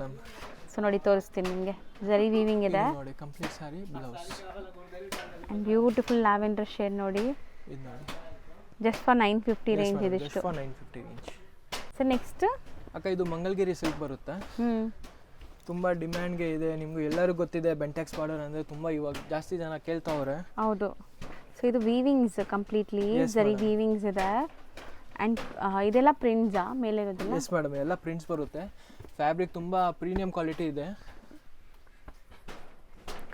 ಸೊ ನೋಡಿ ತೋರಿಸ್ತೀನಿ ನಿಮಗೆ, ಜರಿ ವೀವಿಂಗ್ ಇದೆ ನೋಡಿ. Complete sorry blouse and beautiful lavender shade ನೋಡಿ. ಇದು ನೋಡಿ, ಜಸ್ಟ್ ಫಾರ್ 950 ರೇಂಜ್ ಇದಿಷ್ಟು. Just for 950 range. So next ಅಕ್ಕ, ಇದು ಮಂಗಲ್ಗಿರಿ ಸಿಲ್ಕ್ ಬರುತ್ತೆ. ತುಂಬ ಡಿಮ್ಯಾಂಡ್ಗೆ ಇದೆ. ನಿಮಗೂ ಎಲ್ಲರೂ ಗೊತ್ತಿದೆ, ಬೆಂಟೆಕ್ಸ್ ಬಾರ್ಡರ್ ಅಂದರೆ ತುಂಬ ಇವಾಗ ಜಾಸ್ತಿ ಜನ ಕೇಳ್ತಾವ್ರೆ. ಹೌದು. ಸೊ ಇದು ವೀವಿಂಗ್ಸ್ ಕಂಪ್ಲೀಟ್ಲಿ ಜರಿ ವೀವಿಂಗ್ಸ್ ಇದೆ. ಆ್ಯಂಡ್ ಇದೆಲ್ಲ ಪ್ರಿಂಟ್ಸಾ ಮೇಲೆ ಇರೋದಿಲ್ಲ? ಎಸ್ ಮೇಡಮ್, ಎಲ್ಲ ಪ್ರಿಂಟ್ಸ್ ಬರುತ್ತೆ. ಫ್ಯಾಬ್ರಿಕ್ ತುಂಬ ಪ್ರೀಮಿಯಂ ಕ್ವಾಲಿಟಿ ಇದೆ.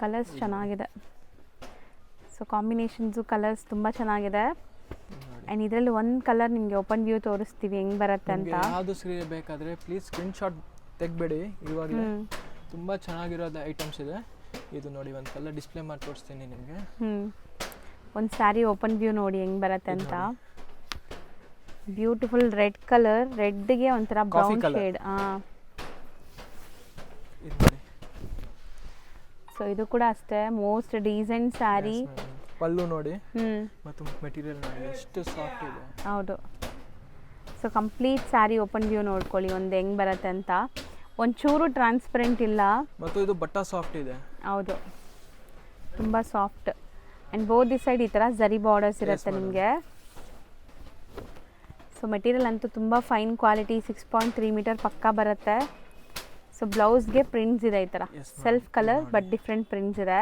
ಕಲರ್ಸ್ ಚೆನ್ನಾಗಿದೆ. ಸೊ ಕಾಂಬಿನೇಷನ್ಸು ಕಲರ್ಸ್ ತುಂಬ ಚೆನ್ನಾಗಿದೆ. ಆ್ಯಂಡ್ ಇದರಲ್ಲಿ ಒಂದು ಕಲರ್ ನಿಮಗೆ ಓಪನ್ ವ್ಯೂ ತೋರಿಸ್ತೀವಿ ಹೆಂಗೆ ಬರುತ್ತೆ ಅಂತ. ಯಾವುದು ಸೀರೆ ಬೇಕಾದರೆ ಪ್ಲೀಸ್ ಸ್ಕ್ರೀನ್ಶಾಟ್ ತೆಗ್ಬೇಡಿ. ಇವಾಗಲೇ ತುಂಬ ಚೆನ್ನಾಗಿರೋದು ಐಟಮ್ಸ್ ಇದೆ. ಇದು ನೋಡಿ, ಒಂದು ಕಲರ್ ಡಿಸ್ಪ್ಲೇ ಮಾಡಿ ತೋರಿಸ್ತೀನಿ ನಿಮಗೆ. ಒಂದು ಸ್ಯಾರಿ ಓಪನ್ ವ್ಯೂ ನೋಡಿ ಹೆಂಗೆ ಬರುತ್ತೆ ಅಂತ. ಬ್ಯೂಟಿಫುಲ್ ರೆಡ್ ಕಲರ್, ರೆಡ್ಗೆ ಒಂಥರ ಬ್ರೌನ್ ಶೇಡ್. ಸೊ ಇದು ಕೂಡ ಅಷ್ಟೇ, ಮೋಸ್ಟ್ ಡೀಸೆಂಟ್ ಸ್ಯಾರಿ. ಪಲ್ಲು ನೋಡಿ ಮತ್ತು ಮೆಟೀರಿಯಲ್ ನೋಡಿ ಎಷ್ಟು ಸಾಫ್ಟ್ ಇದೆ. ಹೌದು. So complete sari open view ನೋಡ್ಕೊಳ್ಳಿ ಒಂದು ಹೆಂಗೆ ಬರುತ್ತೆ ಅಂತ. ಒಂಚೂರು ಟ್ರಾನ್ಸ್ಪರೆಂಟ್ ಇಲ್ಲ ಮತ್ತು ಇದು ಬಟ್ಟಾ ಸಾಫ್ಟ್ ಇದೆ. ಹೌದು, ತುಂಬ soft. And both the side ಈ ಥರ ಜರಿ ಬಾರ್ಡರ್ಸ್ ಇರುತ್ತೆ ನಿಮಗೆ. ಸೊ ಮೆಟೀರಿಯಲ್ ಅಂತೂ ತುಂಬ ಫೈನ್ ಕ್ವಾಲಿಟಿ, 6.3 ಮೀಟರ್ ಪಕ್ಕಾ ಬರುತ್ತೆ. ಸೊ ಬ್ಲೌಸ್ಗೆ ಪ್ರಿಂಟ್ಸ್ ಇದೆ ಈ ಥರ, self colour but different prints ಇದೆ.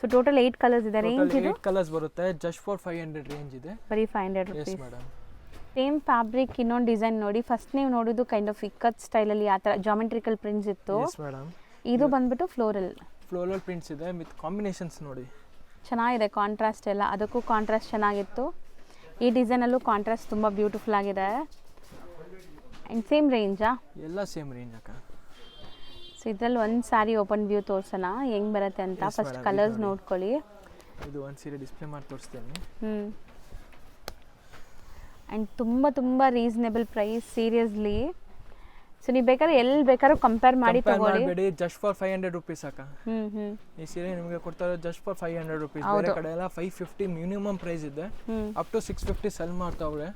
ಸೊ ಟೋಟಲ್ 8 ಕಲರ್ಸ್ ಇದೆ. ರೇಂಜ್ ಇದು 8 ಕಲರ್ಸ್ ಬರುತ್ತೆ. ಜಸ್ಟ್ ಫಾರ್ 500 ರೇಂಜ್ ಇದೆ, ಬರೀ 500 rupees. ಮೇಡಮ್. ಸೇಮ್ ಫ್ಯಾಬ್ರಿಕ್ ಇನ್ನೊಂದು ಡಿಸೈನ್ ನೋಡಿ. ಫಸ್ಟ್ ನೀವು ನೋಡೋದು ಕೈಂಡ್ ಆಫ್ ಇಕ್ಕತ್ ಸ್ಟೈಲಲ್ಲಿ ಆ ಥರ ಜಾಮೆಟ್ರಿಕಲ್ ಪ್ರಿಂಟ್ಸ್ ಇತ್ತು. ಇದು ಬಂದ್ಬಿಟ್ಟು ಫ್ಲೋರಲ್ ಪ್ರಿಂಟ್ಸ್ ಇದೆ ವಿತ್ ಕಾಂಬಿನೇಷನ್ಸ್ ನೋಡಿ. ಚೆನ್ನಾಗಿದೆ, ಕಾಂಟ್ರಾಸ್ಟ್ ಎಲ್ಲ. ಅದಕ್ಕೂ ಕಾಂಟ್ರಾಸ್ಟ್ ಚೆನ್ನಾಗಿತ್ತು. ಈ ಡಿಸೈನಲ್ಲೂ ಕಾಂಟ್ರಾಸ್ಟ್ ತುಂಬ ಬ್ಯೂಟಿಫುಲ್ ಆಗಿದೆ. ಆ್ಯಂಡ್ ಸೇಮ್ ರೇಂಜಾ? ಎಲ್ಲ ಸೇಮ್ ರೇಂಜ್ ಅಕ್ಕ. ಸೊ ಇದರಲ್ಲಿ ಒಂದು ಸ್ಯಾರಿ ಓಪನ್ ವ್ಯೂ ತೋರ್ಸೋಣ ಹೆಂಗೆ ಬರುತ್ತೆ ಅಂತ. ಫಸ್ಟ್ ಕಲರ್ಸ್ ನೋಡ್ಕೊಳ್ಳಿ. ಇದು ಒಂದು ಸೀರೆ ಡಿಸ್ಪ್ಲೇ ಮಾಡಿ ತೋರಿಸ್ತೇನೆ. ಆ್ಯಂಡ್ ತುಂಬ ತುಂಬ ರೀಸನೇಬಲ್ ಪ್ರೈಸ್, ಸೀರಿಯಸ್ಲಿ. ಸೊ ನೀವು ಬೇಕಾದ್ರೆ ಎಲ್ಲಿ ಬೇಕಾದ್ರೂ ಕಂಪೇರ್ ಮಾಡಿ ತಗೊಳ್ಳಿ. ಜಸ್ಟ್ ಫಾರ್ 500 rupees ಅಕ್ಕ. ಈ ಸೀರೆ ನಿಮಗೆ ಕೊಡ್ತಾರೆ ಜಸ್ಟ್ ಫಾರ್ 500 rupees. ಬೇರೆ ಕಡೆ ಎಲ್ಲ 550 ಮಿನಿಮಮ್ ಪ್ರೈಸ್ ಇದೆ. ಅಪ್ ಟು 650 ಸೆಲ್ ಮಾಡ್ತಾವ್ರೆ.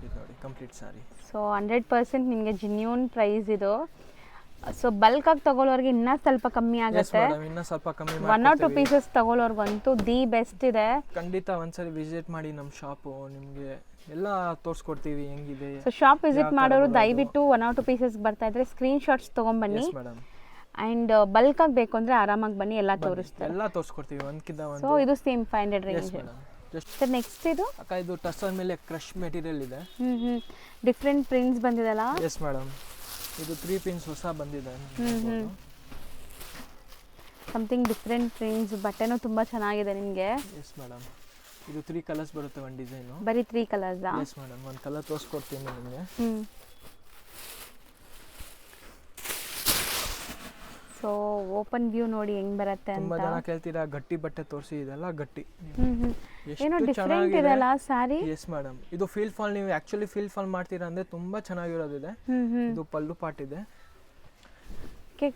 ಇದು ನೋಡಿ ಕಂಪ್ಲೀಟ್ ಸಾರಿ. ಸೊ 100% ನಿಮಗೆ ಜೆನ್ಯೂನ್ ಪ್ರೈಸ್ ಇದು. ಸೊ ಬಲ್ಕ್ ಆಗಿ ತಗೊಳ್ಳೋರ್ಗೆ ಇನ್ನೂ ಸ್ವಲ್ಪ ಕಮ್ಮಿ ಆಗುತ್ತೆ. ಇನ್ನೂ ಸ್ವಲ್ಪ ಕಮ್ಮಿ 1 or 2 pieces ತಗೊಳ್ಳೋರ್ಗಂತೂ ದಿ ಬೆಸ್ಟ್ ಇದೆ. ಖಂಡಿತ ಒಂದ್ಸರಿ ವಿಸಿಟ್ ಮಾಡಿ ನಮ್ಮ ಶಾಪು, ನಿಮಗೆ ಎಲ್ಲ ತೋರಿಸ್ಕೊಡ್ತೀವಿ ಹೆಂಗಿದೆ. ಸೊ ಶಾಪ್ ವಿಸಿಟ್ ಮಾಡೋರು ದಯವಿಟ್ಟು 1 or 2 pieces ಬರ್ತಾ ಇದ್ರೆ ಸ್ಕ್ರೀನ್ ಶಾಟ್ಸ್ ತೊಗೊಂಬನ್ನಿ. ಆ್ಯಂಡ್ ಬಲ್ಕಾಗಿ ಬೇಕು ಅಂದರೆ ಆರಾಮಾಗಿ ಬನ್ನಿ ಎಲ್ಲ ತೋರಿಸ್ತಾರೆ. ಎಲ್ಲ ತೋರಿಸ್ಕೊಡ್ತೀವಿ ಒಂದಕ್ಕಿಂತ ಒಂದು. ಸೊ ಇದು same 500 range. Just sir next ಇದು ಅಕ್ಕ ಇದು ಟಸ್ಸರ್ ಮೇಲೆ ಕ್ರಶ್ ಮೆಟೀರಿಯಲ್ ಇದೆ. ಡಿಫ್ರೆಂಟ್ ಪ್ರಿಂಟ್ಸ್ ಬಂದಿದೆಲ್ಲ. ಎಸ್ ಮೇಡಮ್, ಇದು 3 ಪಿನ್ಸ್ ಹೊಸ ಬಂದಿದೆ. ಸಮಥಿಂಗ್ ಡಿಫ್ರೆಂಟ್ ಪ್ರಿಂಟ್ಸ್, ಬಟ್ಟೆನೂ ತುಂಬ ಚೆನ್ನಾಗಿದೆ ನಿಮಗೆ. ಎಸ್ ಮೇಡಮ್, ಇದು 3 ಕಲರ್ಸ್ ಬರುತ್ತೆ ಒಂದು ಡಿಸೈನು. ಬರೀ 3 ಕಲರ್ಸಾ? ಎಸ್ ಮೇಡಮ್, ಒಂದು ಕಲರ್ ತೋರಿಸ್ಕೊಡ್ತೀನಿ ನಿಮಗೆ. ಸೊ ಓಪನ್ ವ್ಯೂ ನೋಡಿ ಹೆಂಗ್ ಬರುತ್ತೆ ಅಂತ. ತುಂಬಾ ಜನ ಕೇಳ್ತೀರಾ ಗಟ್ಟಿ ಬಟ್ಟೆ ತೋರಿಸಿ, ಇದೆಲ್ಲ ಗಟ್ಟಿ. ಏನೋ ಡಿಫ್ರೆಂಟ್ ಇದೆಲ್ಲ ಸಾರಿ. ಎಸ್ ಮೇಡಮ್, ಇದು ಫೀಲ್ ಫಾಲ್ ನೀವು ಆಕ್ಚುಲಿ ಫೀಲ್ ಫಾಲ್ ಮಾಡ್ತೀರಾ ಅಂದ್ರೆ ತುಂಬಾ ಚೆನ್ನಾಗಿರೋದಿದೆ. ಇದು ಪಲ್ಲು ಪಾಟ್ ಇದೆ.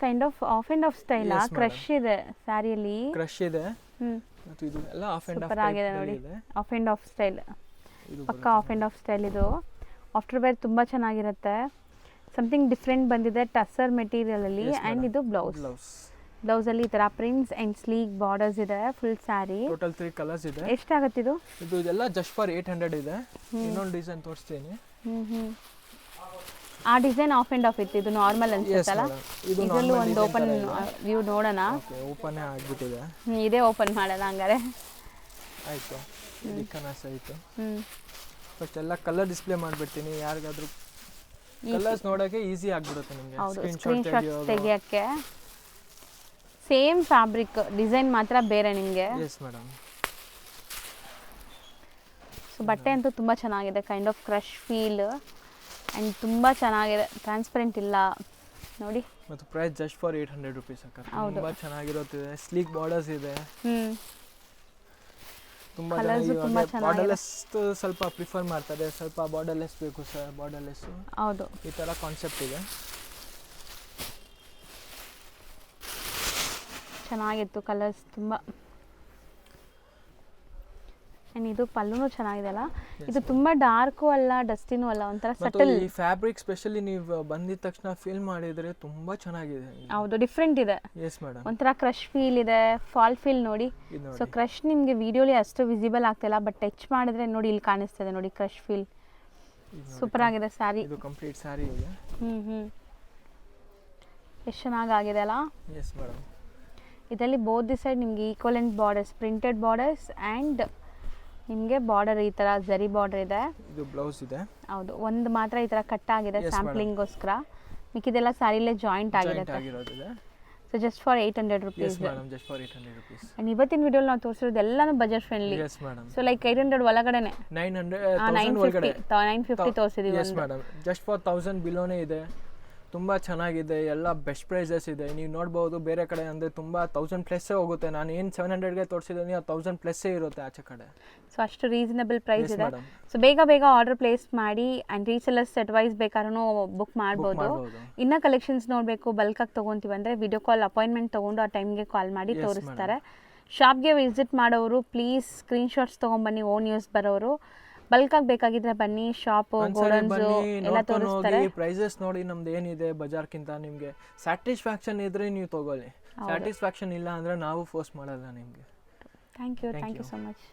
Kind of of and of style. Crush ಇದೆ ಸ್ಯಾರಿಯಲ್ಲಿ. ಕ್ರಶ್ ಇದೆ ಮತ್ತು ಇದು ಎಲ್ಲ ಆಫ್ ಅಂಡ್ ಆಫ್ ಸೂಪರ್ ಆಗಿದೆ ನೋಡಿ. ಆಫ್ ಅಂಡ್ ಆಫ್ ಸ್ಟೈಲ್, ಪಕ್ಕಾ ಆಫ್ ಅಂಡ್ ಆಫ್ ಸ್ಟೈಲ್. ಇದು ಆಫ್ಟರ್ ವೇರ್ ತುಂಬ ಚೆನ್ನಾಗಿರುತ್ತೆ. ಸಮಥಿಂಗ್ ಡಿಫ್ರೆಂಟ್ ಬಂದಿದೆ ಟಸ್ಸರ್ ಮೆಟೀರಿಯಲ್ ಅಲ್ಲಿ. ಆ್ಯಂಡ್ ಇದು ಬ್ಲೌಸ್ ಅಲ್ಲಿ ಈ ಥರ ಪ್ರಿಂಟ್ಸ್ ಆ್ಯಂಡ್ ಸ್ಲೀಕ್ ಬಾರ್ಡರ್ಸ್ ಇದೆ ಫುಲ್ ಸ್ಯಾರಿ. ಟೋಟಲ್ 3 ಕಲರ್ಸ್ ಇದೆ. ಎಷ್ಟಾಗುತ್ತೆ ಇದು? ಇದೆಲ್ಲ ಜಸ್ಟ್ ಫಾರ್ 800 ಇದೆ. ಇನ್ನೊಂದು ಡಿಸೈನ್ ತೋರಿಸ್ತೀನಿ. ಆ ಡಿಸೈನ್ ಆಫ್ ಅಂಡ್ ಆಫ್ ಇತ್ತು, ಇದು ನಾರ್ಮಲ್ ಅನ್ಸುತ್ತಲ್ಲ. ಇದರಲ್ಲೂ ಒಂದು ಓಪನ್ ವ್ಯೂ ನೋಡೋಣ. ಓಪನ್ ಆಗಿಬಿಟ್ಟಿದೆ. ಇದೇ ಓಪನ್ ಮಾಡೋಣ ಹಂಗಾರೆ. ಆಯಿತು, ಇದಕ್ಕನಾಸ ಆಯಿತು. ಫಸ್ಟ್ ಎಲ್ಲ ಕಲರ್ ಡಿಸ್ಪ್ಲೇ ಮಾಡಿಬಿಡ್ತೀನಿ, ಯಾರಿಗಾದ್ರೂ ಕಲರ್ಸ್ ನೋಡೋಕ್ಕೆ ಈಸಿ ಆಗಿಬಿಡುತ್ತೆ ನಿಮಗೆ. ಸ್ಕ್ರೀನ್ಶಾಟ್ ತೆಗಿಯೋಕ್ಕೆ. ಸೇಮ್ ಫ್ಯಾಬ್ರಿಕ್, ಡಿಸೈನ್ ಮಾತ್ರ ಬೇರೆ ನಿಮಗೆ. S madam. ಸೊ ಬಟ್ಟೆ ಅಂತೂ ತುಂಬ ಚೆನ್ನಾಗಿದೆ, kind of crush feel and ತುಂಬ ಚೆನ್ನಾಗಿದೆ, ಟ್ರಾನ್ಸ್ಪರೆಂಟ್ ಇಲ್ಲ ನೋಡಿ. ಮತ್ತು ಪ್ರೈಸ್ ಜಸ್ಟ್ ಫಾರ್ 800 ರುಪೀಸ್ ಅಕ್ಕ. ತುಂಬ ಚೆನ್ನಾಗಿರೋತಿದೆ, ಸ್ಲೀಕ್ ಬಾರ್ಡರ್ಸ್ ಇದೆ. ತುಂಬ ಜನ ಬಾರ್ಡರ್ಲೆಸ್ ಸ್ವಲ್ಪ ಪ್ರಿಫರ್ ಮಾಡ್ತಾರೆ, ಸ್ವಲ್ಪ ಬಾರ್ಡರ್ಲೆಸ್ ಬೇಕು ಸರ್, ಬಾರ್ಡರ್ಲೆಸ್. ಹೌದು, ಈ ಥರ ಕಾನ್ಸೆಪ್ಟ್ ಇದೆ. ಚೆನ್ನಾಗಿತ್ತು ಕಲರ್ಸ್ ತುಂಬ. ಆ್ಯಂಡ್ ಇದು ಪಲ್ಲುನೂ ಚೆನ್ನಾಗಿದೆ ಅಲ್ಲ. ಇದು ತುಂಬ ಡಾರ್ಕು ಅಲ್ಲ, ಡಸ್ಟಿನೂ ಅಲ್ಲ, ಒಂಥರ ಸಟಲ್. ಈ ಫ್ಯಾಬ್ರಿಕ್ ಸ್ಪೆಷಲಿ ನೀವು ಬಂದಿದ ತಕ್ಷಣ ಫೀಲ್ ಮಾಡಿದರೆ ತುಂಬ ಚೆನ್ನಾಗಿದೆ. ಹೌದು, ಡಿಫ್ರೆಂಟ್ ಇದೆ. Yes madam. ಒಂಥರ ಕ್ರಶ್ ಫೀಲ್ ಇದೆ, ಫಾಲ್ ಫೀಲ್ ನೋಡಿ. ಸೊ ಕ್ರಶ್ ನಿಮಗೆ ವಿಡಿಯೋಲಿ ಅಷ್ಟು ವಿಸಿಬಲ್ ಆಗ್ತಿಲ್ಲ, ಬಟ್ ಟಚ್ ಮಾಡಿದ್ರೆ ನೋಡಿ ಇಲ್ಲಿ ಕಾಣಿಸ್ತಿದೆ ನೋಡಿ ಕ್ರಶ್ ಫೀಲ್. ಸೂಪರ್ ಆಗಿದೆ ಸ್ಯಾರಿ. ಇದು ಕಂಪ್ಲೀಟ್ ಸ್ಯಾರಿ ಇದೆ. ಎಷ್ಟು ಚೆನ್ನಾಗಿದೆ ಅಲ್ಲ. Yes madam. ಇದರಲ್ಲಿ ಬೋತ್ ದಿ ಸೈಡ್ ನಿಮಗೆ equivalent borders, printed borders and ನಿಮಗೆ ಬಾರ್ಡರ್ ಈ ಥರ ಜರಿ ಬಾರ್ಡರ್ ಇದೆ. ಇದು ಬ್ಲೌಸ್ ಇದೆ. ಹೌದು, ಒಂದು ಮಾತ್ರ ಈ ಥರ ಕಟ್ ಆಗಿದೆ ಸ್ಯಾಂಪ್ಲಿಂಗ್ಗೋಸ್ಕರ, ಮಿಕ್ಕಿದೆಲ್ಲ ಸ್ಯಾರಿಲೇ ಜಾಯಿಂಟ್ ಆಗಿರುತ್ತೆ. So just for 800 rupees. Just for 800 rupees. And ಇವತ್ತಿನ ವಿಡಿಯೋಲಿ ನಾವು ತೋರಿಸಿರೋದು ಎಲ್ಲನೂ budget friendly. S madam. So like 800 ಒಳಗಡೆನೆ 950 ತೋರಿಸಿದೀವಿ. ಎಸ್ ಮೇಡಮ್, ಜಸ್ಟ್ ಫಾರ್ 1000 ಬಿಲೋನೇ ಇದೆ. ತುಂಬ ಚೆನ್ನಾಗಿದೆ, ಎಲ್ಲ ಬೆಸ್ಟ್ ಪ್ರೈಸಸ್ ಇದೆ. ನೀವು ನೋಡ್ಬೋದು ಬೇರೆ ಕಡೆ ಅಂದರೆ ತುಂಬ 1000+ ಹೋಗುತ್ತೆ. ನಾನು ಏನು 700ಗೆ ತೋರಿಸಿದ್ದೀನಿ, 1000+ ಇರುತ್ತೆ ಆಚೆ ಕಡೆ. ಸೊ ಅಷ್ಟು ರೀಸನಬಲ್ ಪ್ರೈಸ್ ಇದೆ. ಸೊ ಬೇಗ ಆರ್ಡರ್ ಪ್ಲೇಸ್ ಮಾಡಿ ಆ್ಯಂಡ್ ರೀಸೆಲ್ಲರ್ಸ್ ಸೆಟ್ ವೈಸ್ ಬೇಕಾದ್ರೂ ಬುಕ್ ಮಾಡ್ಬೋದು. ಇನ್ನೂ ಕಲೆಕ್ಷನ್ಸ್ ನೋಡಬೇಕು, ಬಲ್ಕಾಗಿ ತೊಗೊತೀವಿ ಅಂದರೆ ವಿಡಿಯೋ ಕಾಲ್ ಅಪಾಯಿಂಟ್ಮೆಂಟ್ ತೊಗೊಂಡು ಆ ಟೈಮ್ಗೆ ಕಾಲ್ ಮಾಡಿ ತೋರಿಸ್ತಾರೆ. ಶಾಪ್ಗೆ ವಿಸಿಟ್ ಮಾಡೋರು ಪ್ಲೀಸ್ ಸ್ಕ್ರೀನ್ಶಾಟ್ಸ್ ತೊಗೊಂಬನ್ನಿ, ಓನ್ ಯೂಸ್ ಬರೋರು. ಬಲ್ಕಾಗಿ ಬೇಕಾಗಿದ್ರೆ ಬನ್ನಿ, ಶಾಪ್ ಗೋಡನ್ಸು ಎಲ್ಲ ತೋರಿಸ್ತಾರೆ. ಪ್ರೈಸಸ್ ನೋಡಿ ನಮ್ದು ಏನಿದೆ ಬಜಾರ್ಕಿಂತ ನಿಮಗೆ ಸ್ಯಾಟಿಸ್ಫ್ಯಾಕ್ಷನ್ ಇದ್ರೆ ನೀವು ತಗೊಳ್ಳಿ. ಸ್ಯಾಟಿಸ್ಫ್ಯಾಕ್ಷನ್ ಇಲ್ಲ ಅಂದರೆ ನಾವು ಫೋರ್ಸ್ ಮಾಡಲ್ಲ ನಿಮಗೆ. Thank you so much.